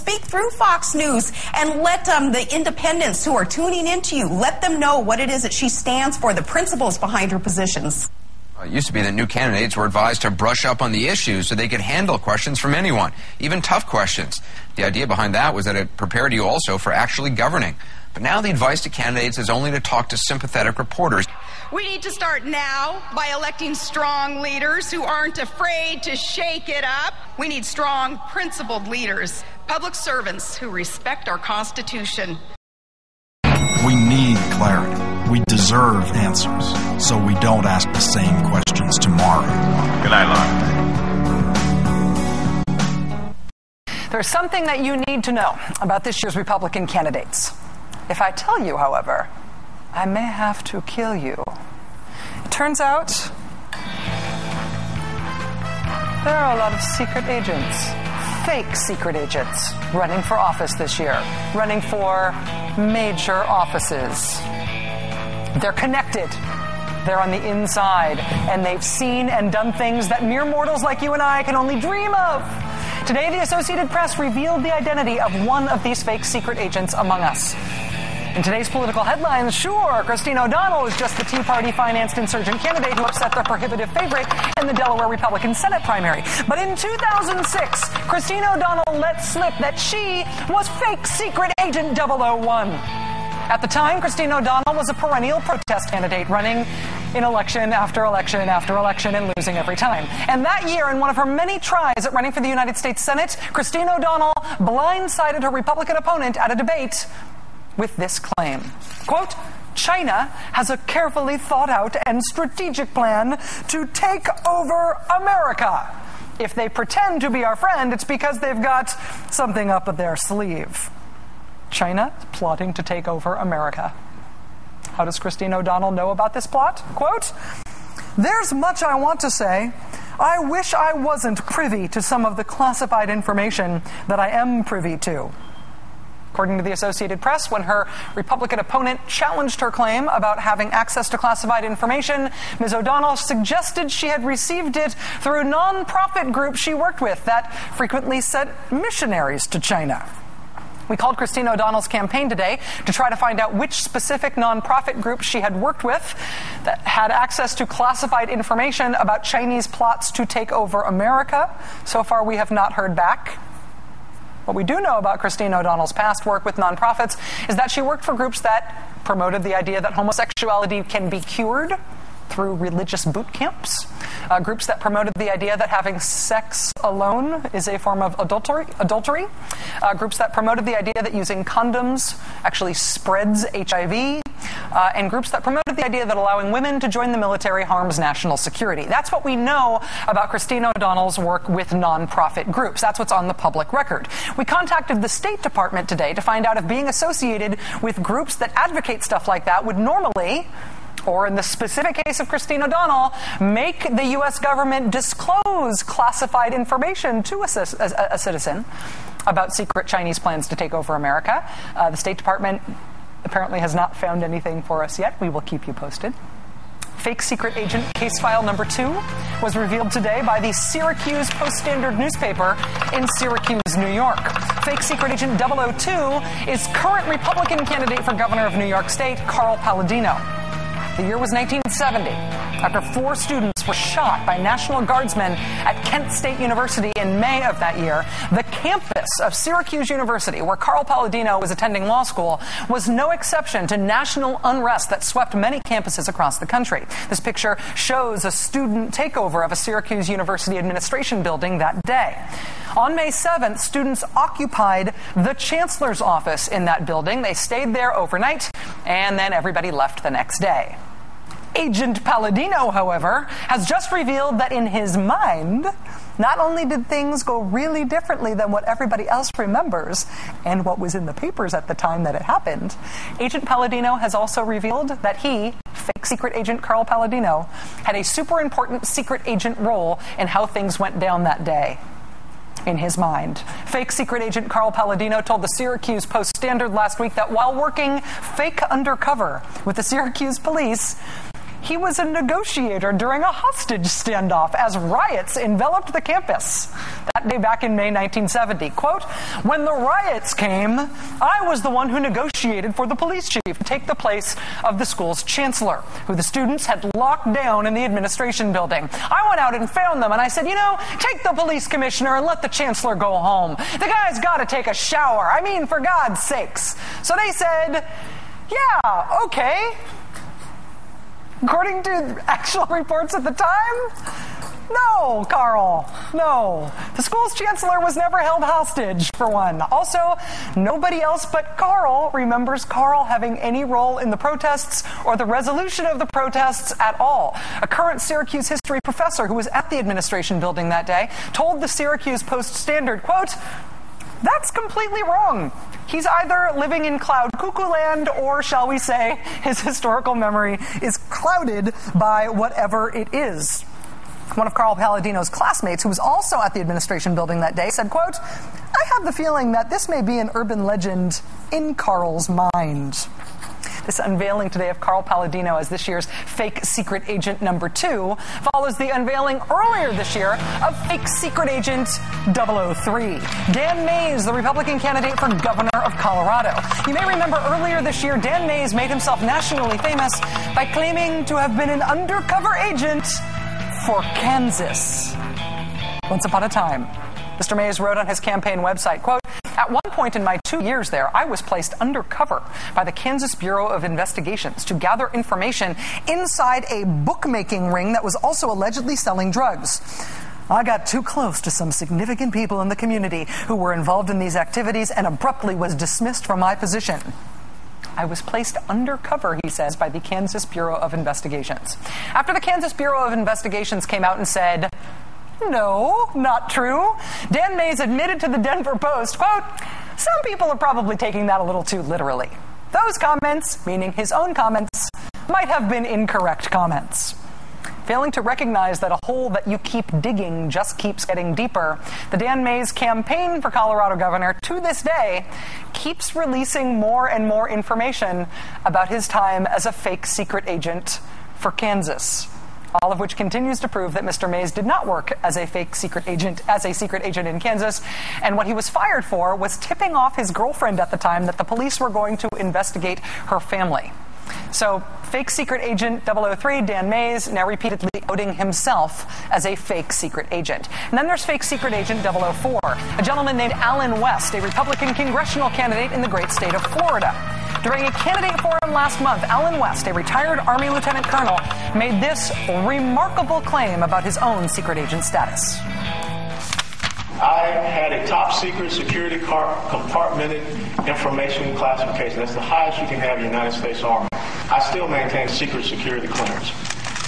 speak through Fox News and let the independents who are tuning into you, let them know what it is that she stands for, the principles behind her positions. It used to be that new candidates were advised to brush up on the issues so they could handle questions from anyone, even tough questions. The idea behind that was that it prepared you also for actually governing. But now the advice to candidates is only to talk to sympathetic reporters. We need to start now by electing strong leaders who aren't afraid to shake it up. We need strong, principled leaders, public servants who respect our Constitution. We need clarity. We deserve answers, so we don't ask the same questions tomorrow. Good night, Lon. There's something that you need to know about this year's Republican candidates. If I tell you, however, I may have to kill you. It turns out there are a lot of secret agents, fake secret agents, running for office this year, running for major offices. They're connected. They're on the inside, and they've seen and done things that mere mortals like you and I can only dream of. Today, the Associated Press revealed the identity of one of these fake secret agents among us. In today's political headlines, sure, Christine O'Donnell is just the Tea Party-financed insurgent candidate who upset their prohibitive favorite in the Delaware Republican Senate primary. But in 2006, Christine O'Donnell let slip that she was fake secret agent 001. At the time, Christine O'Donnell was a perennial protest candidate running in election after election after election and losing every time. And that year, in one of her many tries at running for the United States Senate, Christine O'Donnell blindsided her Republican opponent at a debate with this claim. Quote, China has a carefully thought out and strategic plan to take over America. If they pretend to be our friend, it's because they've got something up their sleeve. China is plotting to take over America. How does Christine O'Donnell know about this plot? Quote, there's much I want to say. I wish I wasn't privy to some of the classified information that I am privy to. According to the Associated Press, when her Republican opponent challenged her claim about having access to classified information, Ms. O'Donnell suggested she had received it through a nonprofit group she worked with that frequently sent missionaries to China. We called Christine O'Donnell's campaign today to try to find out which specific nonprofit group she had worked with that had access to classified information about Chinese plots to take over America. So far, we have not heard back. What we do know about Christine O'Donnell's past work with nonprofits is that she worked for groups that promoted the idea that homosexuality can be cured through religious boot camps, groups that promoted the idea that having sex alone is a form of adultery, groups that promoted the idea that using condoms actually spreads HIV, and groups that promoted the idea that allowing women to join the military harms national security. That's what we know about Christine O'Donnell's work with nonprofit groups. That's what's on the public record. We contacted the State Department today to find out if being associated with groups that advocate stuff like that would normally, or in the specific case of Christine O'Donnell, make the U.S. government disclose classified information to a citizen about secret Chinese plans to take over America. The State Department apparently has not found anything for us yet. We will keep you posted. Fake secret agent case file number 2 was revealed today by the Syracuse Post-Standard newspaper in Syracuse, New York. Fake secret agent 002 is current Republican candidate for governor of New York State, Carl Paladino. The year was 1970, after 4 students were shot by National Guardsmen at Kent State University in May of that year. The campus of Syracuse University, where Carl Paladino was attending law school, was no exception to national unrest that swept many campuses across the country. This picture shows a student takeover of a Syracuse University administration building that day. On May 7th, students occupied the chancellor's office in that building. They stayed there overnight, and then everybody left the next day. Agent Palladino, however, has just revealed that in his mind, not only did things go really differently than what everybody else remembers and what was in the papers at the time that it happened, Agent Palladino has also revealed that he, fake secret agent Carl Palladino, had a super important secret agent role in how things went down that day. In his mind, fake secret agent Carl Paladino told the Syracuse Post-Standard last week that while working fake undercover with the Syracuse police, he was a negotiator during a hostage standoff as riots enveloped the campus. That day back in May 1970, quote, "When the riots came, I was the one who negotiated for the police chief to take the place of the school's chancellor, who the students had locked down in the administration building. I went out and found them, and I said, take the police commissioner and let the chancellor go home. The guy's got to take a shower. I mean, for God's sakes." So they said, "Yeah, okay." According to actual reports at the time, no, Carl, no. The school's chancellor was never held hostage, for one. Also, nobody else but Carl remembers Carl having any role in the protests or the resolution of the protests at all. A current Syracuse history professor who was at the administration building that day told the Syracuse Post-Standard, quote, "That's completely wrong. He's either living in cloud cuckoo land, or shall we say, his historical memory is clouded by whatever it is." One of Carl Paladino's classmates, who was also at the administration building that day, said, quote, "I have the feeling that this may be an urban legend in Carl's mind." This unveiling today of Carl Paladino as this year's fake secret agent number 2 follows the unveiling earlier this year of fake secret agent 003. Dan Maes, the Republican candidate for governor of Colorado. You may remember earlier this year, Dan Maes made himself nationally famous by claiming to have been an undercover agent for Kansas. Once upon a time, Mr. Maes wrote on his campaign website, quote, "At one point in my 2 years there, I was placed undercover by the Kansas Bureau of Investigations to gather information inside a bookmaking ring that was also allegedly selling drugs. I got too close to some significant people in the community who were involved in these activities and abruptly was dismissed from my position. I was placed undercover," he says, "by the Kansas Bureau of Investigations." After the Kansas Bureau of Investigations came out and said, "No, not true," Dan Maes admitted to the Denver Post, quote, "Some people are probably taking that a little too literally. Those comments," meaning his own comments, "might have been incorrect comments." Failing to recognize that a hole that you keep digging just keeps getting deeper, the Dan Maes campaign for Colorado governor to this day keeps releasing more and more information about his time as a fake secret agent for Kansas. All of which continues to prove that Mr. Maes did not work as a fake secret agent, in Kansas, and what he was fired for was tipping off his girlfriend at the time that the police were going to investigate her family. So, fake secret agent 003, Dan Maes, now repeatedly outing himself as a fake secret agent. And then there's fake secret agent 004, a gentleman named Allen West, a Republican congressional candidate in the great state of Florida. During a candidate forum last month, Allen West, a retired Army lieutenant colonel, made this remarkable claim about his own secret agent status. I had a top secret security compartmented information classification. That's the highest you can have in the United States Army. I still maintain secret security clearance.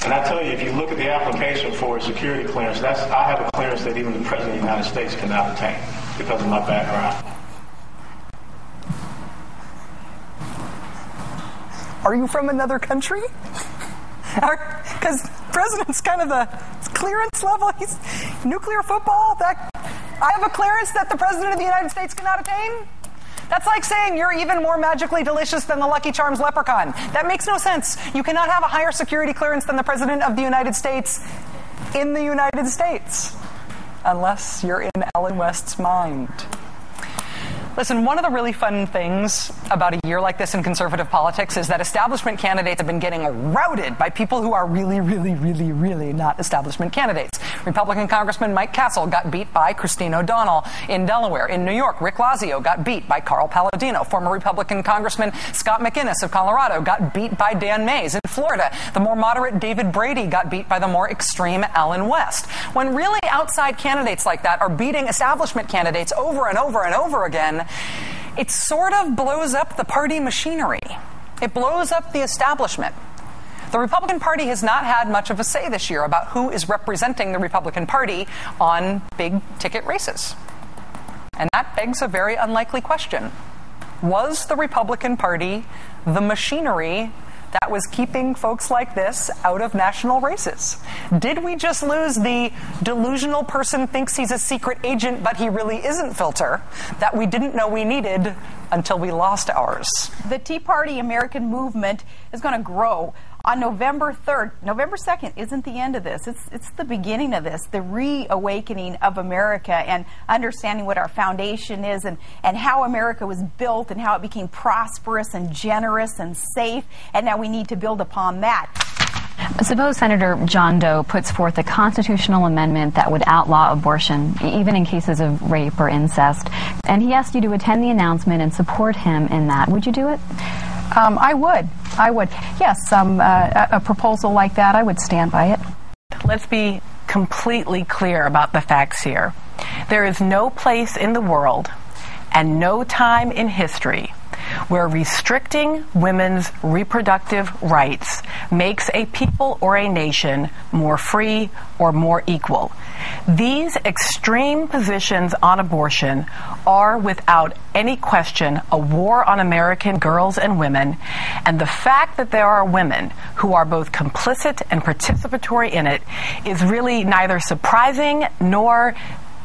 And I tell you, if you look at the application for a security clearance, I have a clearance that even the President of the United States cannot obtain because of my background. Are you from another country? Because President's kind of the clearance level. He's nuclear football. I have a clearance that the President of the United States cannot attain? That's like saying you're even more magically delicious than the Lucky Charms leprechaun. That makes no sense. You cannot have a higher security clearance than the President of the United States in the United States. Unless you're in Allen West's mind. Listen, one of the really fun things about a year like this in conservative politics is that establishment candidates have been getting routed by people who are really, really, really, really not establishment candidates. Republican Congressman Mike Castle got beat by Christine O'Donnell in Delaware. In New York, Rick Lazio got beat by Carl Paladino. Former Republican Congressman Scott McInnes of Colorado got beat by Dan Maes. In Florida, the more moderate David Brady got beat by the more extreme Allen West. When really outside candidates like that are beating establishment candidates over and over and over again, it sort of blows up the party machinery. It blows up the establishment. The Republican Party has not had much of a say this year about who is representing the Republican Party on big ticket races. And that begs a very unlikely question. Was the Republican Party the machinery that was keeping folks like this out of national races? Did we just lose the delusional person thinks he's a secret agent but he really isn't filter that we didn't know we needed until we lost ours? The Tea Party American movement is going to grow. On November 3rd, November 2nd isn't the end of this. It's the beginning of this, the reawakening of America and understanding what our foundation is and how America was built and how it became prosperous and generous and safe. And now we need to build upon that. Suppose Senator John Doe puts forth a constitutional amendment that would outlaw abortion, even in cases of rape or incest, and he asked you to attend the announcement and support him in that. Would you do it? I would. Yes, a proposal like that, I would stand by it. Let's be completely clear about the facts here. There is no place in the world and no time in history where restricting women's reproductive rights makes a people or a nation more free or more equal. These extreme positions on abortion are, without any question, a war on American girls and women, and the fact that there are women who are both complicit and participatory in it is really neither surprising nor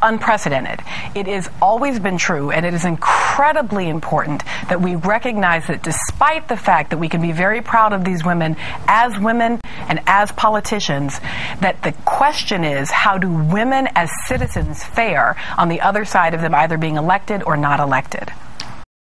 unprecedented. It has always been true, and it is incredibly important that we recognize that despite the fact that we can be very proud of these women and as politicians, that the question is, how do women as citizens fare on the other side of them either being elected or not elected?